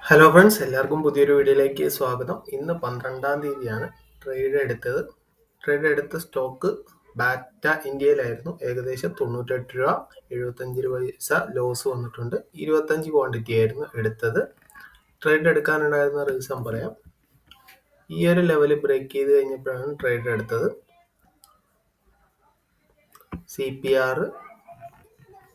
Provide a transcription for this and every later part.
Hello friends, എല്ലാവർക്കും പുതിയൊരു വീഡിയോയിലേക്ക് സ്വാഗതം. ഇന്ന് 12-ാം തീയതിയാണ് ട്രേഡ് എടുത്ത സ്റ്റോക്ക് ബാറ്റ ഇന്ത്യയിലായിരുന്നു. ഏകദേശം 98 രൂപ 75 പൈസ ലോസ് വന്നിട്ടുണ്ട്. 25 ക്വാണ്ടിറ്റി ആയിരുന്നു എടുത്തത്. ട്രേഡ് എടുക്കാനുണ്ടായിരുന്ന റീസൺ പറയാം. ഈ ഒരു ലെവൽ ബ്രേക്ക് ചെയ്ത് കഴിഞ്ഞപ്പോഴാണ് ട്രേഡ് എടുത്തത്. CPR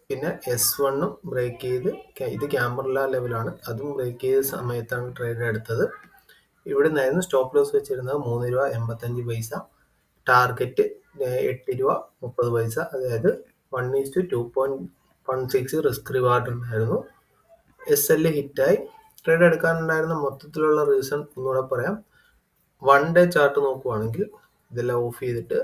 പിന്നെ S1 ബ്രേക്ക് ചെയ്ത്, ഇത് ക്യാമറ ലെവലാണ്, അതും ബ്രേക്ക് ചെയ്ത സമയത്താണ് ട്രേഡ് എടുത്തത്. ഇവിടെ നിന്നായിരുന്നു സ്റ്റോപ്പ് ലോസ് വെച്ചിരുന്നത് 3 രൂപ 85 പൈസ, ടാർഗറ്റ് 8 രൂപ 30 പൈസ, അതായത് 1:2.16 റിസ്ക് റിവാർഡ് ഉണ്ടായിരുന്നു. SL ഹിറ്റായി. ട്രേഡ് എടുക്കാനുണ്ടായിരുന്ന മൊത്തത്തിലുള്ള റീസൺ ഒന്നുകൂടെ പറയാം. 1 ഡേ ചാർട്ട് നോക്കുവാണെങ്കിൽ ഇതെല്ലാം ഓഫ് ചെയ്തിട്ട്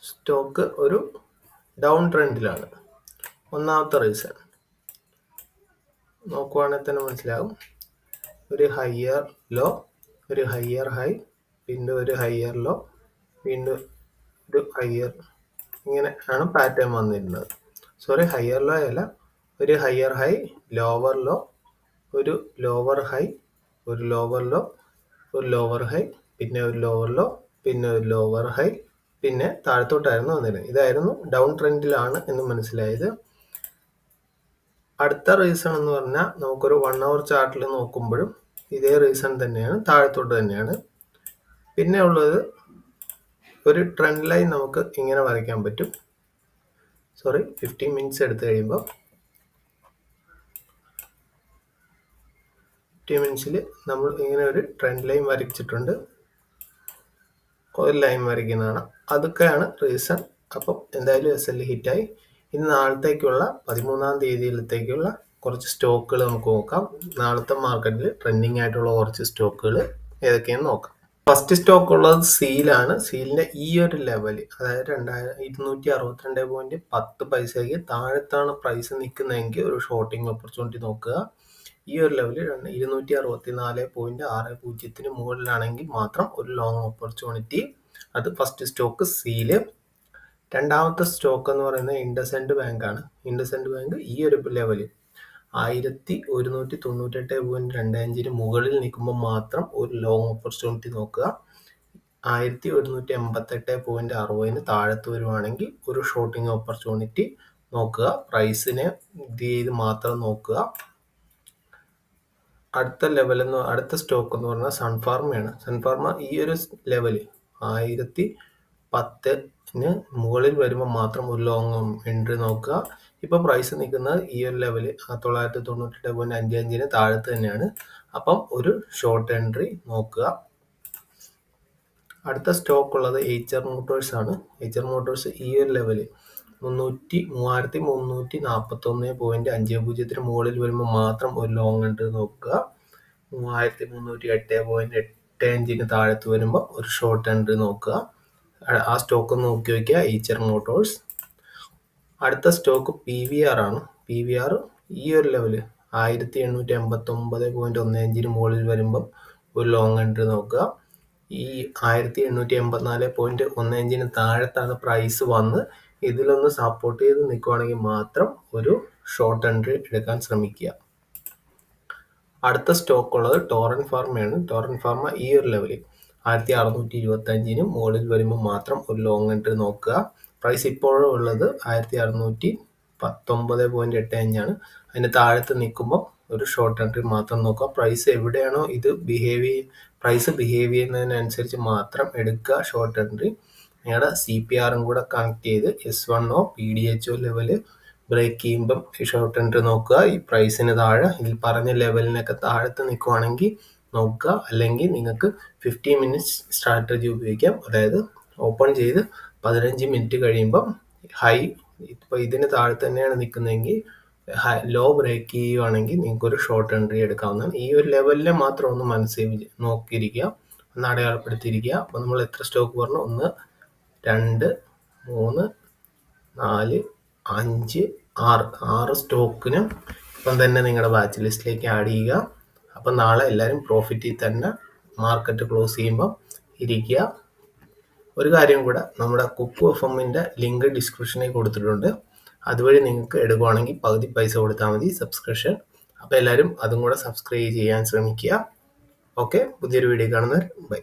സ്റ്റോക്ക് ഒരു ഡൗൺ ട്രെൻഡിലാണ്. ഒന്നാമത്തെ റീസൺ നോക്കുവാണെങ്കിൽ തന്നെ മനസ്സിലാകും. ഒരു ഹയർ ലോ, ഒരു ഹയർ ഹൈ, പിന്നെ ഒരു ഹയർ ലോ, വീണ്ടും ഒരു ഹയർ, ഇങ്ങനെ ആണ് പാറ്റേൺ വന്നിരുന്നത്. ഹയർ ലോ അല്ല, ഒരു ഹയർ ഹൈ, ലോവർ ലോ, ഒരു ലോവർ ഹൈ, ഒരു ലോവർ ലോ, ഒരു ലോവർ ഹൈ, പിന്നെ ഒരു ലോവർ ലോ, പിന്നെ ഒരു ലോവർ ഹൈ, പിന്നെ താഴത്തോട്ടായിരുന്നു വന്നിരുന്നത്. ഇതായിരുന്നു ഡൗൺ ട്രെൻഡിലാണ് എന്ന് മനസ്സിലായത്. അടുത്ത റീസൺ എന്ന് പറഞ്ഞാൽ നമുക്കൊരു 1 hour ചാർട്ടിൽ നോക്കുമ്പോഴും ഇതേ റീസൺ തന്നെയാണ്, താഴത്തോട്ട് തന്നെയാണ്. പിന്നെ ഉള്ളത് ഒരു ട്രെൻഡ് ലൈൻ നമുക്ക് ഇങ്ങനെ വരയ്ക്കാൻ പറ്റും. 15 മിനിറ്റ്സ് എടുത്തു കഴിയുമ്പോൾ 50 മിനിറ്റ്സിൽ നമ്മൾ ഇങ്ങനെ ഒരു ട്രെൻഡ് ലൈൻ വരച്ചിട്ടുണ്ട്. ഒരു ലൈൻ വരയ്ക്കുന്നതാണ്. അതൊക്കെയാണ് റീസൺ. അപ്പം എന്തായാലും SL ഹിറ്റായി. ഇനി നാളത്തേക്കുള്ള 13-ാം തീയതിയിലത്തേക്കുള്ള കുറച്ച് സ്റ്റോക്കുകൾ നമുക്ക് നോക്കാം. നാളത്തെ മാർക്കറ്റിൽ ട്രെൻഡിങ് ആയിട്ടുള്ള കുറച്ച് സ്റ്റോക്കുകൾ ഏതൊക്കെയാണെന്ന് നോക്കാം. ഫസ്റ്റ് സ്റ്റോക്ക് ഉള്ളത് സീലാണ്. സീലിന്റെ ഈ ഒരു ലെവൽ, അതായത് 262.10 പൈസയ്ക്ക് താഴത്താണ് പ്രൈസ് നിൽക്കുന്നതെങ്കിൽ ഒരു ഷോർട്ടിങ് ഓപ്പർച്യൂണിറ്റി നോക്കുക. ഈ ഒരു ലെവൽ 264.60 മുകളിലാണെങ്കിൽ മാത്രം ഒരു ലോങ് ഓപ്പർച്യൂണിറ്റി. അത് ഫസ്റ്റ് സ്റ്റോക്ക് സീല്. രണ്ടാമത്തെ സ്റ്റോക്ക് എന്ന് പറയുന്നത് ഇൻഡസെൻഡ് ബാങ്ക് ആണ്. ഇൻഡസെൻഡ് ബാങ്ക് ഈ ഒരു ലെവൽ 1198.25 മുകളിൽ നിൽക്കുമ്പോൾ മാത്രം ഒരു ലോങ് ഓപ്പർച്യൂണിറ്റി നോക്കുക. 1188.60 താഴത്ത് വരുവാണെങ്കിൽ ഒരു ഷോർട്ടിങ് ഓപ്പർച്യൂണിറ്റി നോക്കുക. പ്രൈസിനെ ഇത് ചെയ്ത് മാത്രം നോക്കുക. അടുത്ത സ്റ്റോക്ക് എന്ന് പറഞ്ഞാൽ സൺഫാർമയാണ്. സൺഫാർമ ഈ ഒരു ലെവല് 1010 മുകളിൽ വരുമ്പോൾ മാത്രം ഒരു ലോങ് എൻട്രി നോക്കുക. ഇപ്പോൾ പ്രൈസ് നിൽക്കുന്നത് ഈ ഒരു ലെവല് 998.55 താഴത്ത് തന്നെയാണ്. അപ്പം ഒരു ഷോർട്ട് എൻട്രി നോക്കുക. അടുത്ത സ്റ്റോക്ക് ഉള്ളത് HR മോട്ടോഴ്സ് ആണ്. HR മോട്ടോഴ്സ് ഈ ഒരു ലെവല് 3341.50 മുകളിൽ വരുമ്പോൾ മാത്രം ഒരു ലോങ് എൻട്രി നോക്കുക. 3308.85 താഴത്ത് വരുമ്പോൾ ഒരു ഷോർട്ട് എൻട്രി നോക്കുക. ആ സ്റ്റോക്ക് നോക്കി വയ്ക്കുക, HR മോട്ടോഴ്സ്. അടുത്ത സ്റ്റോക്ക് PVR ആണ്. PVR ഈ ഒരു ലെവല് 1889.15 മുകളിൽ വരുമ്പം ഒരു ലോങ് എൻട്രി നോക്കുക. ഈ 1884.15 താഴത്താണ് പ്രൈസ് വന്ന് ഇതിലൊന്ന് സപ്പോർട്ട് ചെയ്ത് നിൽക്കുവാണെങ്കിൽ മാത്രം ഒരു ഷോർട്ട് എൻട്രി എടുക്കാൻ ശ്രമിക്കുക. അടുത്ത സ്റ്റോക്ക് ഉള്ളത് ടോറൻ ഫാർമയാണ്. ടോറൻ ഫാർമ ഈ ഒരു ലെവലിൽ 1625 മുകളിൽ വരുമ്പോൾ മാത്രം ഒരു ലോങ് എൻട്രി നോക്കുക. പ്രൈസ് ഇപ്പോഴും ഉള്ളത് 1619.85 ആണ്. അതിന് താഴത്ത് നിൽക്കുമ്പോൾ ഒരു ഷോർട്ട് എൻട്രി മാത്രം നോക്കുക. പ്രൈസ് എവിടെയാണോ ഇത് പ്രൈസ് ബിഹേവ് ചെയ്യുന്നതിനനുസരിച്ച് മാത്രം എടുക്കുക ഷോർട്ട് എൻട്രി. നിങ്ങളുടെ CPRും കൂടെ കണക്ട് ചെയ്ത് S1 PDHO ലെവല് ബ്രേക്ക് ചെയ്യുമ്പം ഷോർട്ട് എൻട്രി നോക്കുക. ഈ പ്രൈസിന് താഴെ ഇതിൽ പറഞ്ഞ ലെവലിനൊക്കെ താഴത്ത് നിൽക്കുവാണെങ്കിൽ നോക്കുക. അല്ലെങ്കിൽ നിങ്ങൾക്ക് 15 മിനിറ്റ്സ് സ്ട്രാറ്റജി ഉപയോഗിക്കാം. അതായത് ഓപ്പൺ ചെയ്ത് 15 മിനിറ്റ് കഴിയുമ്പം ഹൈ, ഇപ്പോൾ ഇതിന് താഴെ തന്നെയാണ് നിൽക്കുന്നതെങ്കിൽ ലോ ബ്രേക്ക് ചെയ്യുവാണെങ്കിൽ നിങ്ങൾക്കൊരു ഷോർട്ട് എൻട്രി എടുക്കാവുന്നതാണ്. ഈ ഒരു ലെവലിനെ മാത്രം ഒന്ന് മനസ്സിൽ നോക്കിയിരിക്കുക, ഒന്ന് അടയാളപ്പെടുത്തിയിരിക്കുക. അപ്പോൾ നമ്മൾ എത്ര സ്റ്റോക്ക് പറഞ്ഞു? 1 2 3 4 5 6 സ്റ്റോക്കിനും ഇപ്പം തന്നെ നിങ്ങളുടെ വാച്ച് ലിസ്റ്റിലേക്ക് ആഡ് ചെയ്യുക. അപ്പം നാളെ എല്ലാവരും പ്രോഫിറ്റിൽ തന്നെ മാർക്കറ്റ് ക്ലോസ് ചെയ്യുമ്പോൾ ഇരിക്കുക. ഒരു കാര്യം കൂടെ, നമ്മുടെ കുക്കു FM ലിങ്ക് ഡിസ്ക്രിപ്ഷനിൽ കൊടുത്തിട്ടുണ്ട്. അതുവഴി നിങ്ങൾക്ക് എടുക്കുകയാണെങ്കിൽ പകുതി പൈസ കൊടുത്താൽ മതി സബ്സ്ക്രിപ്ഷൻ. അപ്പോൾ എല്ലാവരും അതും കൂടെ സബ്സ്ക്രൈബ് ചെയ്യാൻ ശ്രമിക്കുക. ഓക്കെ, പുതിയൊരു വീഡിയോ കാണുന്നവർ ബൈ.